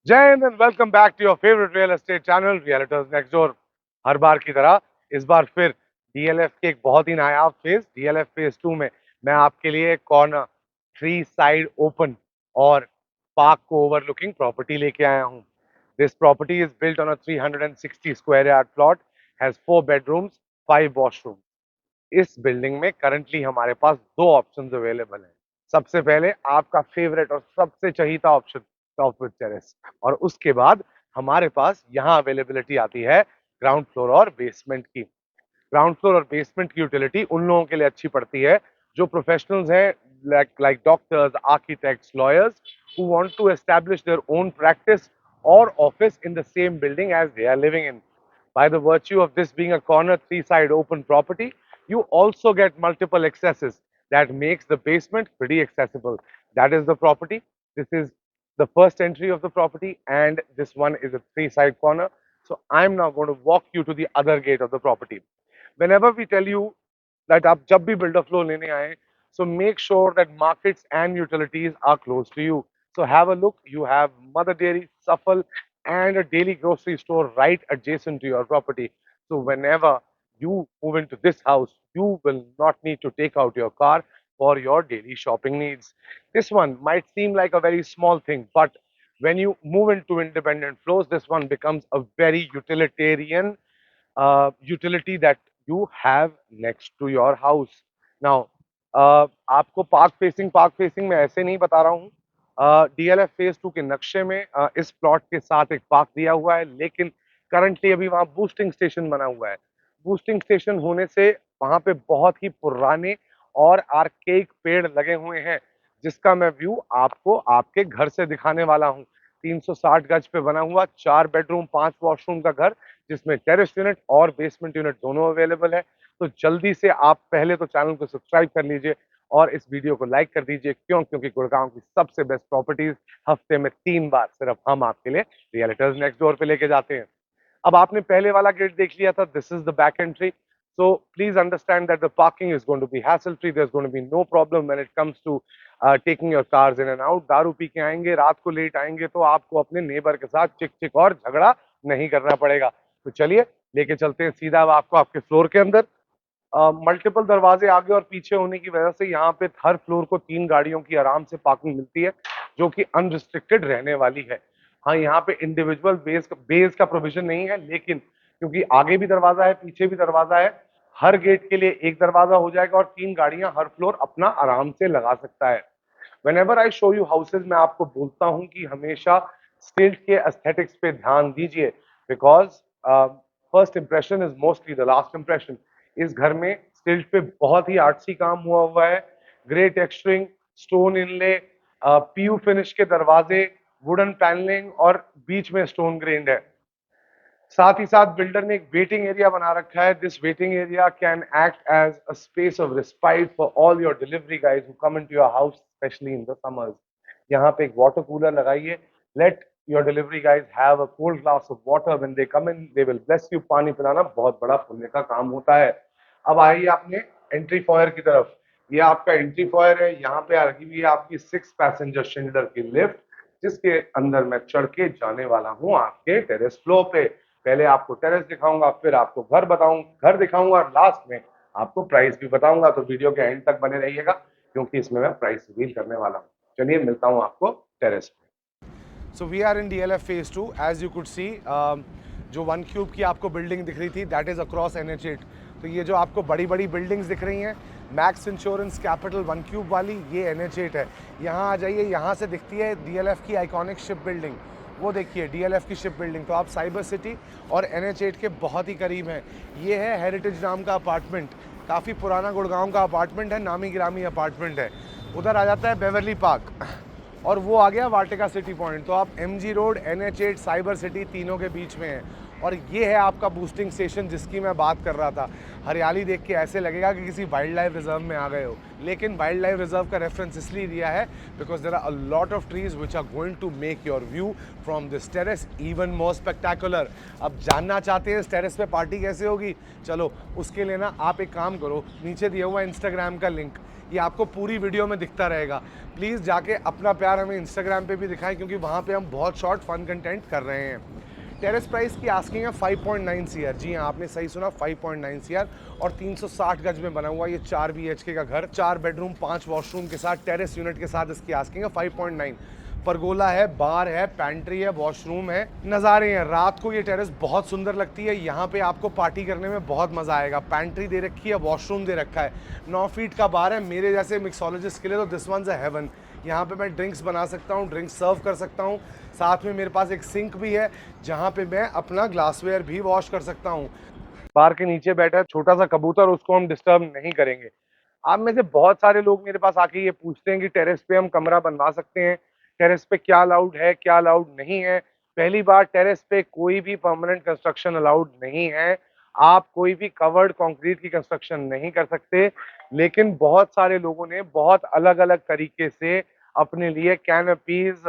जय हिंद and welcome back to your favourite real estate channel realtors next door. हर बार की तरह इस बार फिर डीएलएफ के एक बहुत ही नायाब फेज डीएलएफ फेज 2 में मैं आपके लिए कॉर्नर थ्री साइड ओपन और पार्क को ओवरलुकिंग प्रॉपर्टी लेके आया हूँ। This property is built on a 360 square yard plot, has 4 bedrooms, 5 washroom. इस बिल्डिंग में करंटली हमारे पास दो ऑप्शंस अवेलेबल हैं। सबसे पहले आपका फेवरेट और सबसे चहीता ऑप्शन टॉप विद टेरेस, और उसके बाद हमारे पास यहाँ अवेलेबिलिटी आती है ग्राउंड फ्लोर और बेसमेंट की। ग्राउंड फ्लोर और बेसमेंट की यूटिलिटी उन लोगों के लिए अच्छी पड़ती है जो प्रोफेशनल्स हैं, like doctors, architects, lawyers who want to establish their own practice or office in the same building as they are living in. By the virtue of this being a corner three-side open property, you also get multiple accesses that makes the basement pretty accessible. That is the property. This is the first entry of the property, and this one is a three-side corner. So I'm now going to walk you to the other gate of the property. Whenever we tell you that आप जब भी builder flow लेने आए, so make sure that markets and utilities are close to you. So have a look. You have Mother Dairy, Safal, and a daily grocery store right adjacent to your property. So whenever you move into this house, you will not need to take out your car for your daily shopping needs. This one might seem like a very small thing, but when you move into independent flows, this one becomes a very utilitarian utility that you have next to your house. Now, आपको park facing मैं ऐसे नहीं बता रहा हूँ। DLF phase 2 के नक्शे में इस प्लॉट के साथ एक पार्क दिया हुआ है, लेकिन करंटली अभी वहाँ बूस्टिंग स्टेशन बना हुआ है। बूस्टिंग स्टेशन होने से वहाँ पे बहुत ही पुराने और आर्केइक पेड़ लगे हुए हैं, जिसका मैं व्यू आपको आपके घर से दिखाने वाला हूँ। 360 गज पे बना हुआ 4 बेडरूम 5 वॉशरूम का घर, जिसमें टेरेस यूनिट और बेसमेंट यूनिट दोनों अवेलेबल है। तो जल्दी से आप पहले तो चैनल को सब्सक्राइब कर लीजिए और इस वीडियो को लाइक कर दीजिए। क्योंकि गुड़गांव की सबसे बेस्ट प्रॉपर्टीज हफ्ते में 3 बार सिर्फ हम आपके लिए रियलिटर्स नेक्स्ट डोर पे लेके जाते हैं। अब आपने पहले वाला गेट देख लिया था, this is the back entry. So please understand that the parking is going to be hassle free. There's going to be no problem when it comes to taking your cars in and out. दारू P के आएंगे, रात को late आएंगे, तो आपको अपने neighbour के साथ चिक चिक और झगड़ा नहीं करना पड़ेगा। तो चलिए लेके चलते हैं सीधा अब आपको आपके फ्लोर के अंदर। मल्टीपल दरवाजे आगे और पीछे होने की वजह से यहाँ पे हर फ्लोर को 3 गाड़ियों की आराम से पार्किंग मिलती है, जो कि अनरिस्ट्रिक्टेड रहने वाली है। हाँ, यहाँ पे इंडिविजुअल बेस का प्रोविजन नहीं है, लेकिन क्योंकि आगे भी दरवाजा है पीछे भी दरवाजा है, हर गेट के लिए एक दरवाजा हो जाएगा और 3 गाड़ियां हर फ्लोर अपना आराम से लगा सकता है। Whenever I show you houses, मैं आपको बोलता हूं कि हमेशा स्टिल्ट के एस्थेटिक्स पे ध्यान दीजिए, because first impression is mostly the last impression. इस घर में स्टिल्ट पे बहुत ही आर्टसी काम हुआ है। ग्रे टेक्सचरिंग, स्टोन इनले, पीयू फिनिश के दरवाजे, वुडन पैनलिंग और बीच में स्टोन ग्रेन्ड है। साथ ही साथ बिल्डर ने एक वेटिंग एरिया बना रखा है। This waiting area can act as a space of respite for all your delivery guys who come into your house, specially in the summers. यहाँ पे एक वाटर कूलर लगाइए। Let your delivery guys have a cold glass of water when they come in, they will bless you. पानी पिलाना बहुत बड़ा पुण्य का काम होता है। अब आइए अपने एंट्री फॉयर की तरफ। ये आपका एंट्री फॉयर है। यहाँ पे लगी हुई है आपकी 6 पैसेंजर शिंडलर की लिफ्ट, जिसके अंदर मैं चढ़ के जाने वाला हूँ आपके टेरेस फ्लोर पे। पहले आपको टेरेस दिखाऊंगा, फिर आपको घर दिखाऊंगा और लास्ट में आपको प्राइस भी बताऊंगा। तो वीडियो के एंड तक बने रहिएगा, क्योंकि इसमें मैं प्राइस रिवील करने वाला हूँ। चलिए मिलता हूँ आपको टेरेस पे। So we are in DLF phase 2। As you could see, जो 1 क्यूब की आपको बिल्डिंग दिख रही थी, दैट इज अक्रॉस NH8। तो ये जो आपको बड़ी बड़ी बिल्डिंग्स दिख रही हैं, मैक्स इंश्योरेंस कैपिटल 1 क्यूब वाली, ये NH8 है। यहाँ आ जाइए, यहाँ से दिखती है DLF की आइकॉनिक शिप बिल्डिंग। वो देखिए DLF की शिप बिल्डिंग। तो आप साइबर सिटी और NH8 के बहुत ही करीब हैं। ये है हेरिटेज नाम का अपार्टमेंट, काफ़ी पुराना गुड़गांव का अपार्टमेंट है, नामी गिरामी अपार्टमेंट है। उधर आ जाता है बेवरली पार्क, और वो आ गया वाटिका सिटी पॉइंट। तो आप MG road, NH8, cyber city तीनों के बीच में हैं। और ये है आपका बूस्टिंग स्टेशन जिसकी मैं बात कर रहा था। हरियाली देख के ऐसे लगेगा कि किसी वाइल्ड लाइफ रिजर्व में आ गए हो, लेकिन वाइल्ड लाइफ रिजर्व का रेफरेंस इसलिए दिया है because there are a lot of trees which are going to make your view from this terrace even more spectacular. अब जानना चाहते हैं इस टेरेस पे पार्टी कैसे होगी? चलो उसके लिए ना आप एक काम करो, नीचे दिया हुआ इंस्टाग्राम का लिंक, ये आपको पूरी वीडियो में दिखता रहेगा। प्लीज़ जाके अपना प्यार हमें इंस्टाग्राम पे भी दिखाएं, क्योंकि वहाँ पे हम बहुत शॉर्ट फन कंटेंट कर रहे हैं। टेरेस प्राइस की आस्किंग है 5.9 सीआर। जी हाँ, आपने सही सुना, 5.9 सीआर। और 360 गज में बना हुआ ये 4 BHK का घर, 4 बेडरूम 5 वॉशरूम के साथ, टेरेस यूनिट के साथ इसकी आस्किंग है 5.9। परगोला है, बार है, पैंट्री है, वॉशरूम है, नज़ारे हैं। रात को ये टेरेस बहुत सुंदर लगती है, यहाँ पे आपको पार्टी करने में बहुत मज़ा आएगा। पैंट्री दे रखी है, वॉशरूम दे रखा है, 9 फीट का बार है। मेरे जैसे मिक्सोलॉजिस्ट के लिए तो दिस वंस अ हेवन। यहाँ पे मैं ड्रिंक्स बना सकता हूँ, ड्रिंक्स सर्व कर सकता हूँ। साथ में मेरे पास एक सिंक भी है जहाँ पे मैं अपना ग्लासवेयर भी वॉश कर सकता हूँ। बार के नीचे बैठा है छोटा सा कबूतर, उसको हम डिस्टर्ब नहीं करेंगे। आप में से बहुत सारे लोग मेरे पास आके ये पूछते हैं कि टेरेस पे हम कमरा बनवा सकते हैं, टेरेस पे क्या अलाउड है, क्या अलाउड नहीं है। पहली बार, टेरेस पे कोई भी परमानेंट कंस्ट्रक्शन अलाउड नहीं है। आप कोई भी कवर्ड कंक्रीट की कंस्ट्रक्शन नहीं कर सकते, लेकिन बहुत सारे लोगों ने बहुत अलग अलग तरीके से अपने लिए कैनपीज,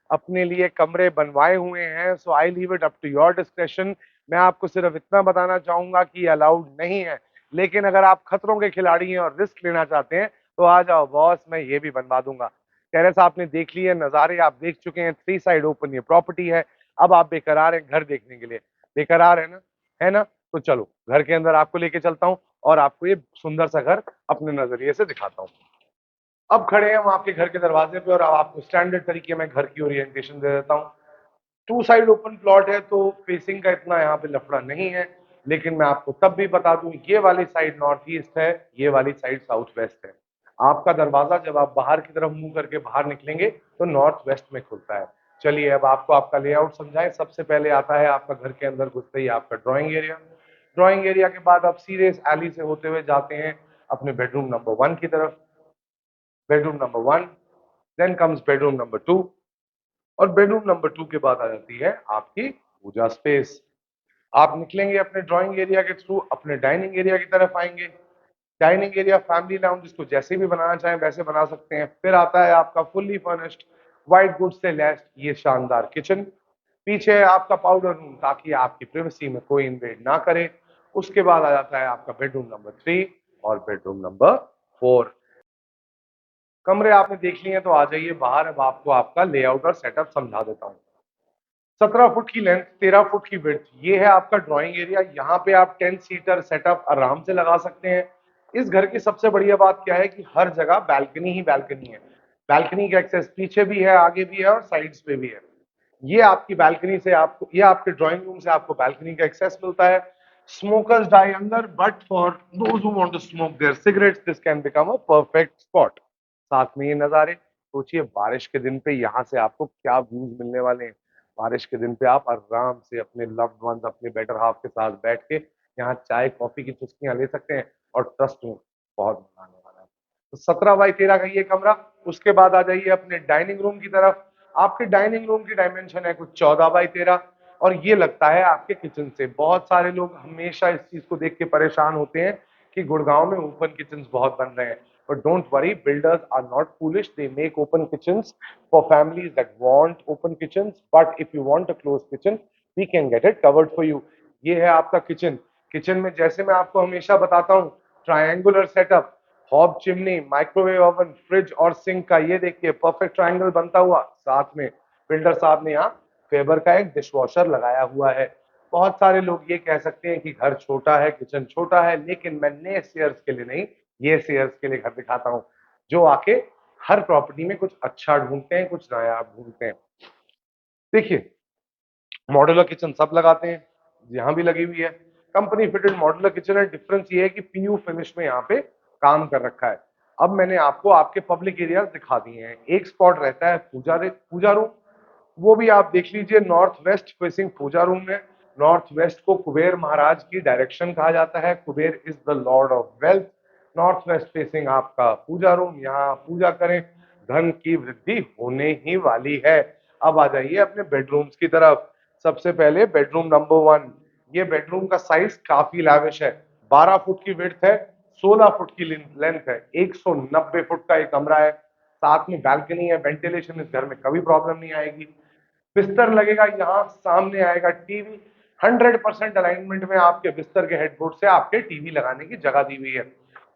अपने लिए कमरे बनवाए हुए हैं। So I leave it up to your discretion. मैं आपको सिर्फ इतना बताना चाहूंगा कि अलाउड नहीं है, लेकिन अगर आप खतरों के खिलाड़ी हैं और रिस्क लेना चाहते हैं तो आ जाओ बॉस, मैं ये भी बनवा दूंगा। टेरेस आपने देख ली है, नज़ारे आप देख चुके हैं, 3 साइड ओपन ये प्रॉपर्टी है। अब आप बेकरार हैं घर देखने के लिए, बेकरार है ना? है ना? तो चलो घर के अंदर आपको लेके चलता हूँ और आपको ये सुंदर सा घर अपने नजरिए से दिखाता हूँ। अब खड़े हैं हम आपके घर के दरवाजे पे और अब आपको स्टैंडर्ड तरीके में घर की ओरिएंटेशन दे देता हूँ। 2 साइड ओपन प्लॉट है तो फेसिंग का इतना यहाँ पे लफड़ा नहीं है, लेकिन मैं आपको तब भी बता दूं, ये वाली साइड नॉर्थ ईस्ट है, ये वाली साइड साउथ वेस्ट है। आपका दरवाजा जब आप बाहर की तरफ मुंह करके बाहर निकलेंगे तो नॉर्थ वेस्ट में खुलता है। चलिए अब आपको आपका लेआउट समझाएं। सबसे पहले आता है आपका घर के अंदर घुसते ही आपका ड्राइंग एरिया। ड्राइंग एरिया के बाद आप सीधे इस एली से होते हुए जाते हैं अपने बेडरूम नंबर 1 की तरफ। Bedroom number 1, then comes bedroom number 2, और बेडरूम नंबर 2 के बाद आ जाती है आपकी पूजा स्पेस। आप निकलेंगे अपने ड्राइंग एरिया के थ्रू, अपने डाइनिंग एरिया की तरफ आएंगे। डाइनिंग एरिया, फैमिली लाउंज, जिसको जैसे भी बनाना चाहें वैसे बना सकते हैं। फिर आता है आपका फुल्ली फर्निश्ड व्हाइट गुड से लैस ये शानदार किचन। पीछे है आपका पाउडर रूम ताकि आपकी प्राइवेसी में कोई इन्वेड ना करे। उसके बाद आ जाता है आपका बेडरूम नंबर 3 और बेडरूम नंबर 4। कमरे आपने देख लिए हैं तो आ जाइए बाहर। अब आपको आपका लेआउट और सेटअप समझा देता हूँ। 17 फुट की लेंथ, 13 फुट की विड्थ, ये है आपका ड्राइंग एरिया। यहाँ पे आप 10 सीटर सेटअप आराम से लगा सकते हैं। इस घर की सबसे बढ़िया बात क्या है कि हर जगह बैल्कनी ही बैल्कनी है। बैल्कनी का एक्सेस पीछे भी है, आगे भी है और साइड्स पे भी है। ये आपकी बैल्कनी से आपको, ये आपके ड्राइंग रूम से आपको बैल्कनी का एक्सेस मिलता है। स्मोकर्स डाई अंदर, but for those who want to smoke their cigarettes this can become a perfect spot. साथ में ये नज़ारे, सोचिए बारिश के दिन पे यहाँ से आपको क्या व्यूज मिलने वाले हैं। बारिश के दिन पे आप आराम से अपने लव्ड वंस, अपने बेटर हाफ के साथ बैठ के यहाँ चाय कॉफी की चुस्कियां ले सकते हैं, और ट्रस्ट में बहुत मजा आने वाला है। तो 17 बाई 13 का ये कमरा। उसके बाद आ जाइए अपने डाइनिंग रूम की तरफ। आपके डाइनिंग रूम की डायमेंशन है कुछ 14 बाई 13, और ये लगता है आपके किचन से। बहुत सारे लोग हमेशा इस चीज को देख के परेशान होते हैं कि गुड़गांव में ओपन किचन बहुत बन रहे हैं। But don't worry, builders are not foolish. They make open kitchens for families that want open kitchens. But if you want a closed kitchen, we can get it covered for you. ये है आपका kitchen. Kitchen में जैसे मैं आपको हमेशा बताता हूँ, triangular setup, hob chimney, microwave oven, fridge और सिंक का ये देखिए परफेक्ट ट्रायंगल बनता हुआ। साथ में बिल्डर साहब ने यहाँ फेबर का एक डिशवॉशर लगाया हुआ है। बहुत सारे लोग ये कह सकते हैं कि घर छोटा है, किचन छोटा है, लेकिन मैं नए शेयर्स के लिए नहीं, ये शेयर्स के लिए घर दिखाता हूँ, जो आके हर प्रॉपर्टी में कुछ अच्छा ढूंढते हैं, कुछ नया ढूंढते हैं। देखिए मॉड्यूलर किचन सब लगाते हैं, यहाँ भी लगी हुई है। कंपनी फिटेड मॉड्यूलर किचन है। डिफरेंस ये है कि पीयू फिनिश में यहाँ पे काम कर रखा है। अब मैंने आपको आपके पब्लिक एरियाज दिखा दिए हैं। एक स्पॉट रहता है पूजा रूम, वो भी आप देख लीजिए। नॉर्थ वेस्ट फेसिंग पूजा रूम है। नॉर्थ वेस्ट को कुबेर महाराज की डायरेक्शन कहा जाता है। Kuber is the Lord of wealth. North west facing आपका पूजा रूम, यहाँ पूजा करें, धन की वृद्धि होने ही वाली है। अब आ जाइए अपने बेडरूम्स की तरफ। सबसे पहले बेडरूम नंबर 1। ये बेडरूम का साइज काफी लैविश है। 12 फुट की विड्थ है, 16 फुट की लेंथ है, 190 फुट का ये कमरा है। साथ में बैल्कनी है, वेंटिलेशन इस घर में कभी प्रॉब्लम नहीं आएगी। बिस्तर लगेगा यहाँ, सामने आएगा टीवी। 100% अलाइनमेंट में आपके बिस्तर के हेडबोर्ड से आपके टीवी लगाने की जगह दी हुई है।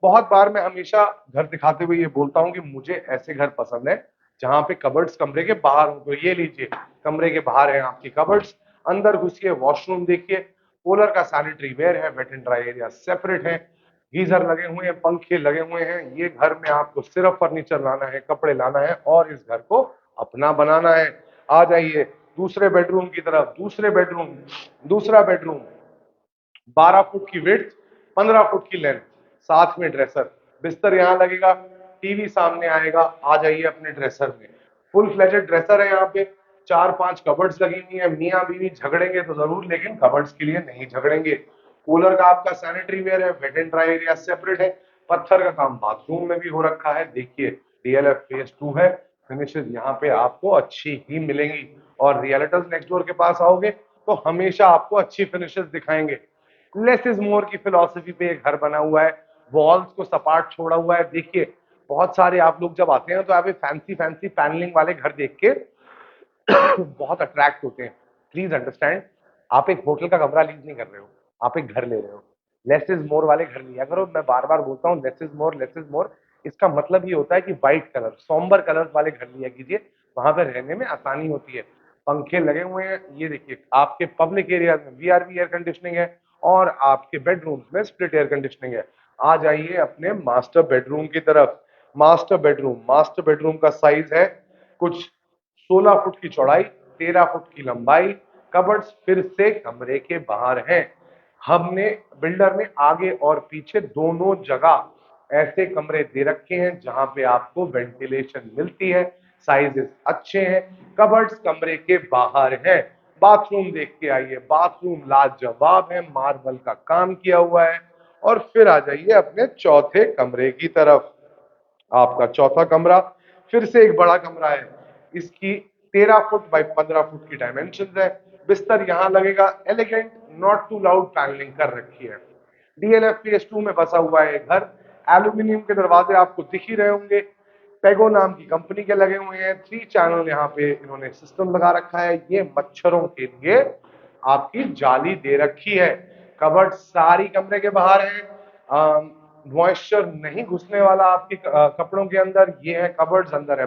बहुत बार मैं हमेशा घर दिखाते हुए ये बोलता हूँ कि मुझे ऐसे घर पसंद है जहां पे कबर्ड्स कमरे के बाहर हो। तो ये लीजिए, कमरे के बाहर है आपकी कबर्ड्स। अंदर घुसिए, वॉशरूम देखिए, कूलर का सैनिटरी वेयर है, wet and dry area separate है, गीजर लगे हुए हैं, पंखे लगे हुए हैं। ये घर में आपको सिर्फ फर्नीचर लाना है, कपड़े लाना है और इस घर को अपना बनाना है। आ जाइए दूसरे बेडरूम की तरफ। दूसरा बेडरूम 12 फुट की विड्थ, 15 फुट की लेंथ, साथ में ड्रेसर। बिस्तर यहाँ लगेगा, टीवी सामने आएगा। आ जाइए अपने ड्रेसर में। फुल फ्लेजेड ड्रेसर है यहाँ पे। 4-5 कबर्ड्स लगी हुई है। मियाँ बीवी झगड़ेंगे तो जरूर, लेकिन कबर्ड्स के लिए नहीं झगड़ेंगे। कूलर का आपका सैनिटरी वेयर है, wet and dry area separate है। पत्थर का काम बाथरूम में भी हो रखा है। देखिए डीएलएफ फेज 2 है। फिनिशेस यहाँ पे आपको अच्छी ही मिलेंगी और रियलिटर्स नेक्स्ट डोर के पास आओगे तो हमेशा आपको अच्छी फिनिशेस दिखाएंगे। लेस इज मोर की फिलॉसफी पे एक घर बना हुआ है। वॉल्स को सपाट छोड़ा हुआ है। देखिए बहुत सारे आप लोग जब आते हैं तो आप फैंसी फैंसी पैनलिंग वाले घर देख के बहुत अट्रैक्ट होते हैं। प्लीज अंडरस्टैंड, आप एक होटल का कमरा लीज नहीं कर रहे हो, आप एक घर ले रहे हो। लेस इज मोर वाले घर लिया करो। मैं बार बार बोलता हूँ less is more, less is more. इसका मतलब ये होता है कि व्हाइट कलर, सॉम्बर कलर्स वाले घर लिया कीजिए, वहां पे रहने में आसानी होती है। पंखे लगे हुए हैं। ये देखिए आपके पब्लिक एरिया में वीआरवी एयर कंडीशनिंग है और आपके बेडरूम्स में स्प्लिट एयर कंडीशनिंग है। आ जाइए अपने मास्टर बेडरूम की तरफ। मास्टर बेडरूम का साइज है कुछ 16 फुट की चौड़ाई, 13 फुट की लंबाई। कबर्ड्स फिर से कमरे के बाहर हैं। हमने बिल्डर ने आगे और पीछे दोनों जगह ऐसे कमरे दे रखे हैं जहां पे आपको वेंटिलेशन मिलती है। साइजेस अच्छे हैं। कबर्ड्स कमरे के बाहर है। बाथरूम देख के आइए, बाथरूम लाजवाब है, मार्बल का काम किया हुआ है। और फिर आ जाइए अपने चौथे कमरे की तरफ। आपका चौथा कमरा फिर से एक बड़ा कमरा है। इसकी 13 फुट बाई 15 फुट की डायमेंशन है। बिस्तर यहाँ लगेगा। Elegant not too loud panelling कर रखी है। डीएलएफ फेज 2 में बसा हुआ है घर। एल्यूमिनियम के दरवाजे आपको दिख ही रहे होंगे। पेगो नाम की कंपनी के लगे हुए हैं। 3 चैनल यहाँ पे इन्होंने सिस्टम लगा रखा है। ये मच्छरों के लिए आपकी जाली दे रखी है। कबर्ड सारी कमरे के बाहर है। मॉइस्चर नहीं घुसने वाला आपके कपड़ों के अंदर। ये है कबर्ड्स, अंदर है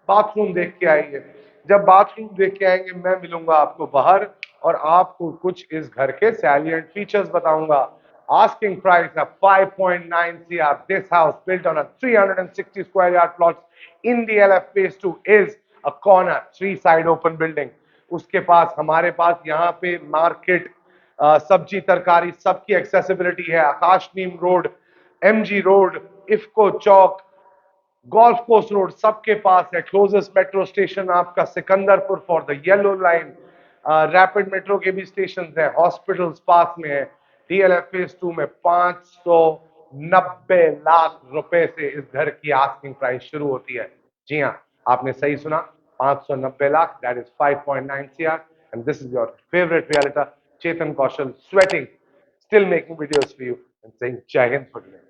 बाथरूम देख के आइए। जब बाथरूम देख के आएंगे मैं मिलूंगा आपको बाहर और आपको कुछ इस घर के सैलिएंट फीचर्स बताऊंगा। Asking price of 5.9 CR. This house built on a 360 square yard plot in the LF phase 2 is a corner 3 side open building. उसके पास हमारे पास यहाँ पे मार्केट, सब्जी तरकारी सबकी एक्सेसिबिलिटी है। आकाश नीम रोड, एमजी रोड, इफ्को चौक, गोल्फ कोर्स रोड सबके पास है। क्लोजेस्ट मेट्रो स्टेशन आपका Sikandarpur for the yellow line. Rapid metro के भी स्टेशन है। हॉस्पिटल्स पास में है। डीएलएफ फेज 2 में 590 लाख रुपए से इस घर की आस्किंग प्राइस शुरू होती है। जी हाँ, आपने सही सुना, 590 lakh. That is 5.9 CR and this is your favourite realtor Chetan Kaushal, sweating, still making videos for you and saying Jai Hind for today.